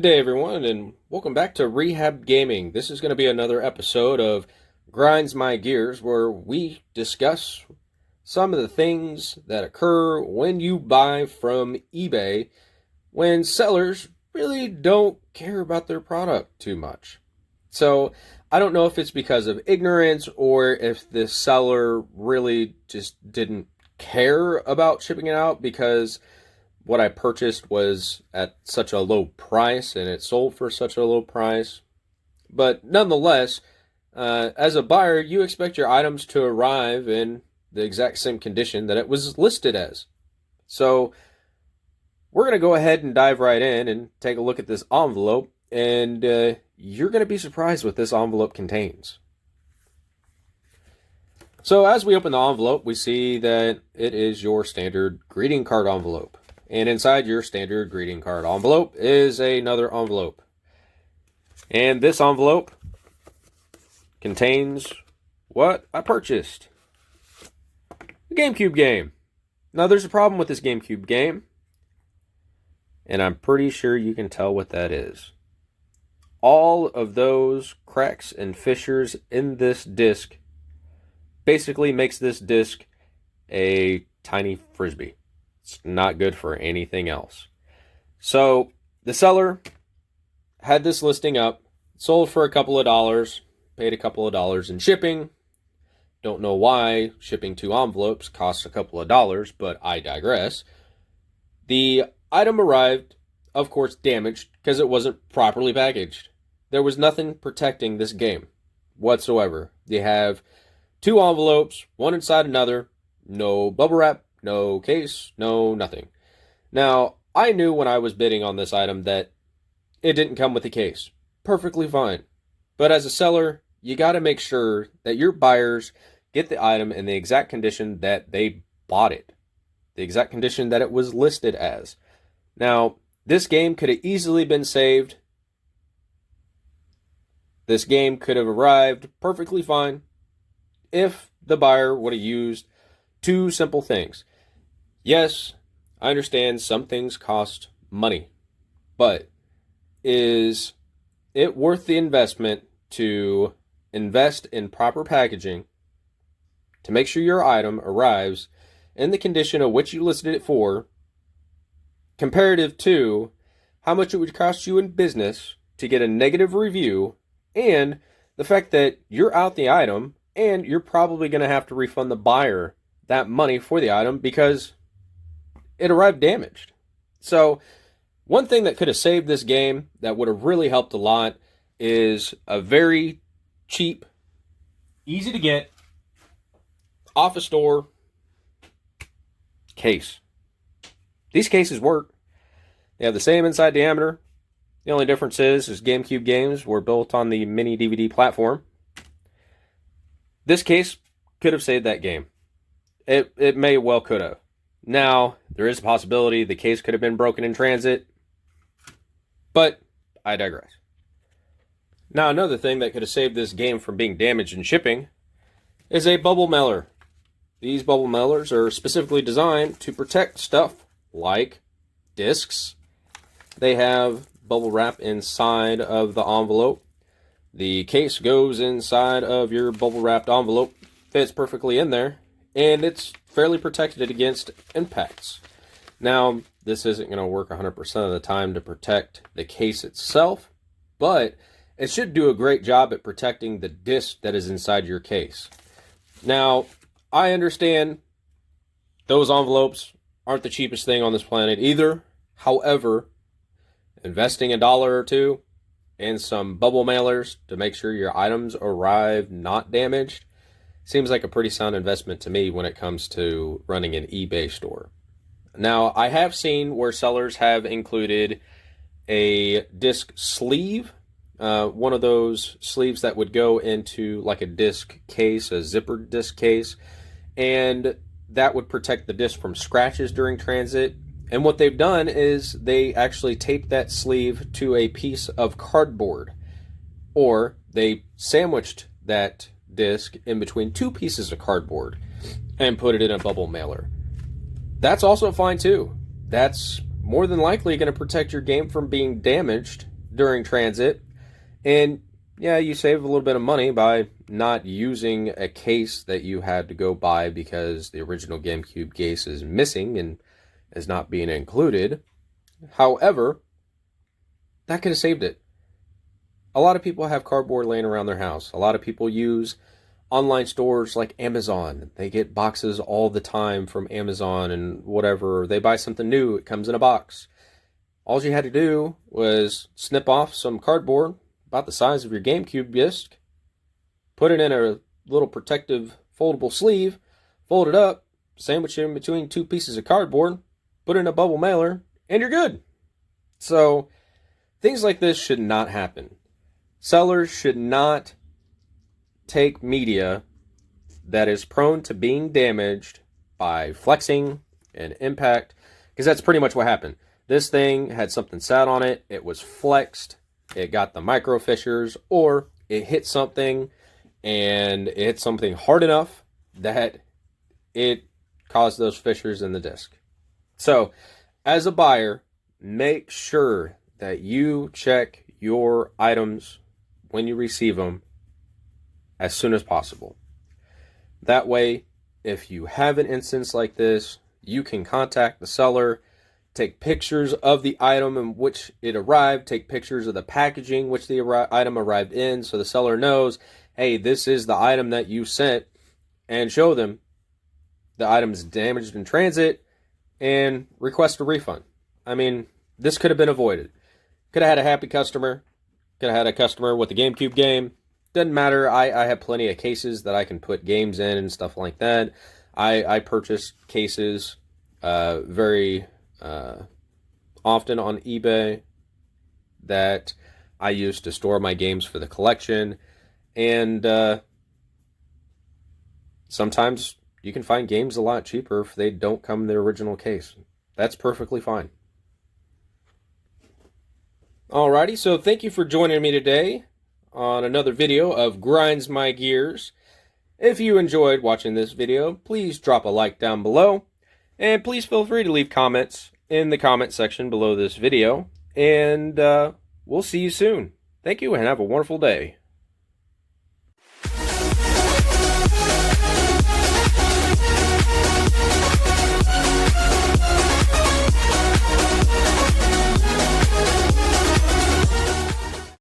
Good day, everyone, and welcome back to Rehab Gaming. This is going to be another episode of Grinds My Gears, where we discuss some of the things that occur when you buy from eBay when sellers really don't care about their product too much. So, I don't know if it's because of ignorance or if the seller really just didn't care about shipping it out because what I purchased was at such a low price and it sold for such a low price. But nonetheless, as a buyer, you expect your items to arrive in the exact same condition that it was listed as. So we're going to go ahead and dive right in and take a look at this envelope, and you're going to be surprised what this envelope contains. So as we open the envelope, we see that it is your standard greeting card envelope. And inside your standard greeting card envelope is another envelope. And this envelope contains what I purchased. The GameCube game. Now there's a problem with this GameCube game, and I'm pretty sure you can tell what that is. All of those cracks and fissures in this disc basically makes this disc a tiny frisbee. It's not good for anything else. So the seller had this listing up, sold for a couple of dollars, paid a couple of dollars in shipping. Don't know why shipping 2 envelopes costs a couple of dollars, but I digress. The item arrived, of course, damaged because it wasn't properly packaged. There was nothing protecting this game whatsoever. You have 2 envelopes, one inside another, no bubble wrap, no case, no nothing. Now, I knew when I was bidding on this item that it didn't come with a case. Perfectly fine. But as a seller, you got to make sure that your buyers get the item in the exact condition that they bought it. The exact condition that it was listed as. Now, this game could have easily been saved. This game could have arrived perfectly fine if the buyer would have used 2 simple things. Yes, I understand some things cost money, but is it worth the investment to invest in proper packaging to make sure your item arrives in the condition of which you listed it for, comparative to how much it would cost you in business to get a negative review, and the fact that you're out the item and you're probably going to have to refund the buyer that money for the item because it arrived damaged. So one thing that could have saved this game that would have really helped a lot is a very cheap, easy to get, off a store case. These cases work. They have the same inside diameter. The only difference is GameCube games were built on the mini DVD platform. This case could have saved that game. It may well could have. Now, there is a possibility the case could have been broken in transit, but I digress. Now, another thing that could have saved this game from being damaged in shipping is a bubble mailer. These bubble mailers are specifically designed to protect stuff like discs. They have bubble wrap inside of the envelope. The case goes inside of your bubble wrapped envelope, fits perfectly in there, and it's fairly protected against impacts. Now, this isn't going to work 100% of the time to protect the case itself, but it should do a great job at protecting the disc that is inside your case. Now, I understand those envelopes aren't the cheapest thing on this planet either. However, investing $1 or $2 in some bubble mailers to make sure your items arrive not damaged seems like a pretty sound investment to me when it comes to running an eBay store. Now, I have seen where sellers have included a disc sleeve, one of those sleeves that would go into like a disc case, a zippered disc case, and that would protect the disc from scratches during transit. And what they've done is they actually tape that sleeve to a piece of cardboard, or they sandwiched that disc in between 2 pieces of cardboard and put it in a bubble mailer. That's also fine too. That's more than likely going to protect your game from being damaged during transit. And yeah, you save a little bit of money by not using a case that you had to go buy because the original GameCube case is missing and is not being included. However, that could have saved it. A lot of people have cardboard laying around their house. A lot of people use online stores like Amazon. They get boxes all the time from Amazon and whatever. They buy something new, it comes in a box. All you had to do was snip off some cardboard about the size of your GameCube disc, put it in a little protective foldable sleeve, fold it up, sandwich it in between two pieces of cardboard, put it in a bubble mailer, and you're good. So things like this should not happen. Sellers should not take media that is prone to being damaged by flexing and impact, because that's pretty much what happened. This thing had something sat on it, it was flexed, it got the micro fissures, or it hit something and it hit something hard enough that it caused those fissures in the disc. So, as a buyer, make sure that you check your items when you receive them as soon as possible. That way, if you have an instance like this, you can contact the seller, take pictures of the item in which it arrived, take pictures of the packaging which the item arrived in, so the seller knows, hey, this is the item that you sent, and show them the item's damaged in transit, and request a refund. I mean, this could have been avoided. Could have had a happy customer, could have had a customer with a GameCube game. Doesn't matter, I have plenty of cases that I can put games in and stuff like that. I purchase cases very often on eBay that I use to store my games for the collection, and sometimes you can find games a lot cheaper if they don't come in their original case. That's perfectly fine. Alrighty, so thank you for joining me today on another video of Grinds My Gears. If you enjoyed watching this video, please drop a like down below, and please feel free to leave comments in the comment section below this video, and we'll see you soon. Thank you and have a wonderful day.